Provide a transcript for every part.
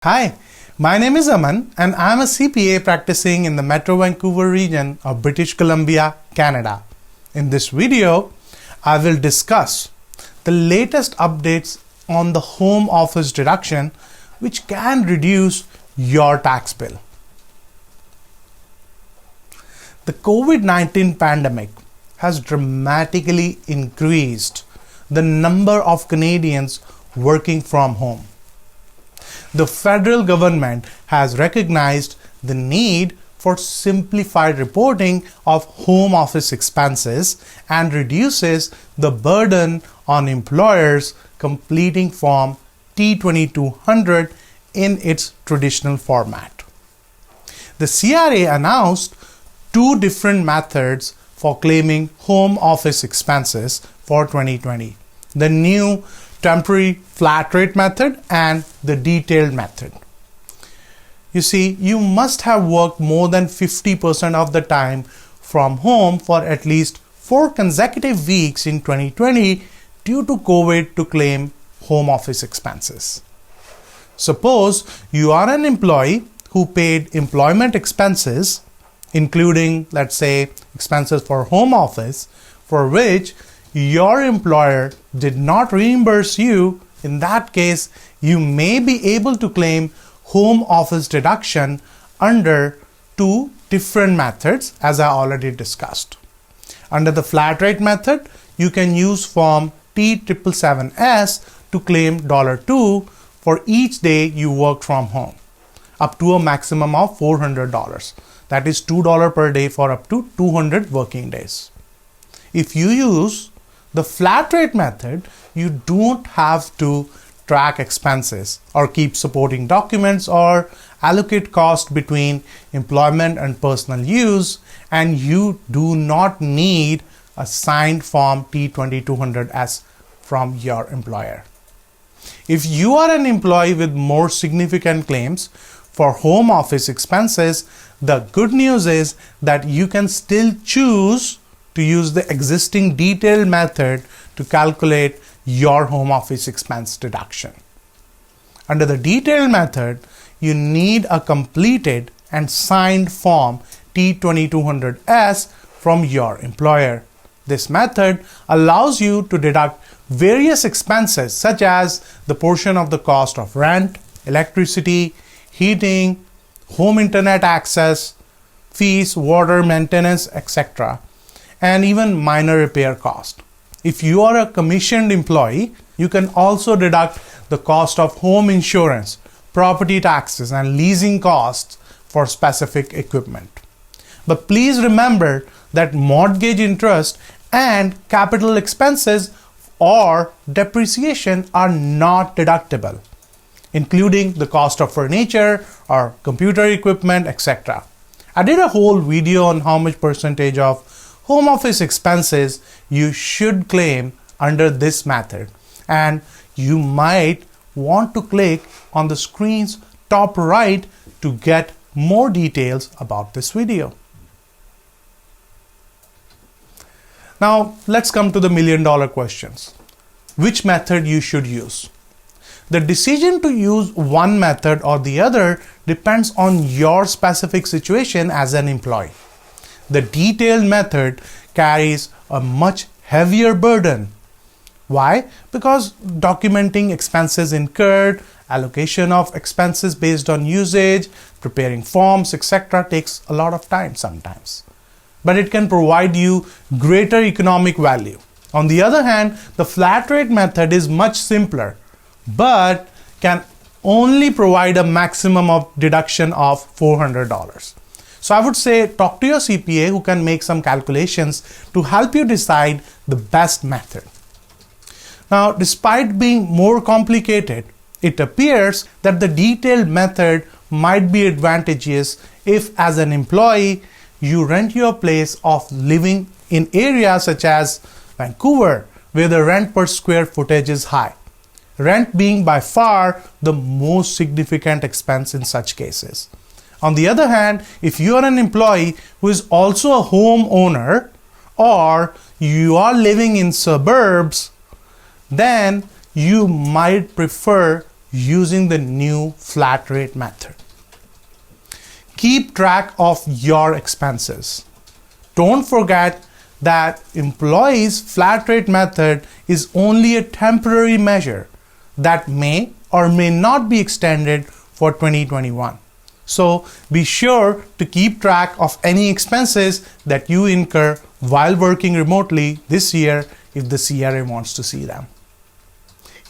Hi, my name is Aman and I'm a CPA practicing in the Metro Vancouver region of British Columbia, Canada. In this video, I will discuss the latest updates on the home office deduction which can reduce your tax bill. The COVID-19 pandemic has dramatically increased the number of Canadians working from home. The federal government has recognized the need for simplified reporting of home office expenses and reduces the burden on employers completing Form T2200 in its traditional format. The CRA announced two different methods for claiming home office expenses for 2020. The new temporary flat rate method and the detailed method. You see, you must have worked more than 50% of the time from home for at least 4 consecutive weeks in 2020 due to COVID to claim home office expenses. Suppose you are an employee who paid employment expenses, including, let's say, expenses for home office, for which your employer did not reimburse you. In that case, you may be able to claim home office deduction under two different methods, as I already discussed. Under the flat rate method, you can use Form T777S to claim $2 for each day you worked from home, up to a maximum of $400. That is $2 per day for up to 200 working days. If you use the flat rate method, you don't have to track expenses or keep supporting documents or allocate cost between employment and personal use, and you do not need a signed Form T2200S from your employer. If you are an employee with more significant claims for home office expenses, the good news is that you can still choose to use the existing detailed method to calculate your home office expense deduction. Under the detailed method, you need a completed and signed Form T2200S from your employer. This method allows you to deduct various expenses such as the portion of the cost of rent, electricity, heating, home internet access, fees, water maintenance, etc., and even minor repair cost. If you are a commissioned employee, you can also deduct the cost of home insurance, property taxes, and leasing costs for specific equipment. But please remember that mortgage interest and capital expenses or depreciation are not deductible, including the cost of furniture or computer equipment, etc. I did a whole video on how much percentage of home office expenses you should claim under this method, and you might want to click on the screen's top right to get more details about this video. Now let's come to the million-dollar questions. Which method you should use? The decision to use one method or the other depends on your specific situation as an employee. The detailed method carries a much heavier burden. Why? Because documenting expenses incurred, allocation of expenses based on usage, preparing forms, etc. takes a lot of time sometimes. But it can provide you greater economic value. On the other hand, the flat rate method is much simpler, but can only provide a maximum of deduction of $400. So I would say talk to your CPA who can make some calculations to help you decide the best method. Now, despite being more complicated, it appears that the detailed method might be advantageous if, as an employee, you rent your place of living in areas such as Vancouver, where the rent per square footage is high. Rent being by far the most significant expense in such cases. On the other hand, if you are an employee who is also a homeowner or you are living in suburbs, then you might prefer using the new flat rate method. Keep track of your expenses. Don't forget that employees' flat rate method is only a temporary measure that may or may not be extended for 2021. So be sure to keep track of any expenses that you incur while working remotely this year if the CRA wants to see them.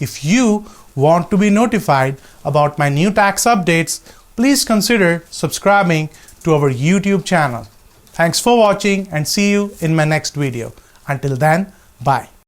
If you want to be notified about my new tax updates, please consider subscribing to our YouTube channel. Thanks for watching and see you in my next video. Until then, bye.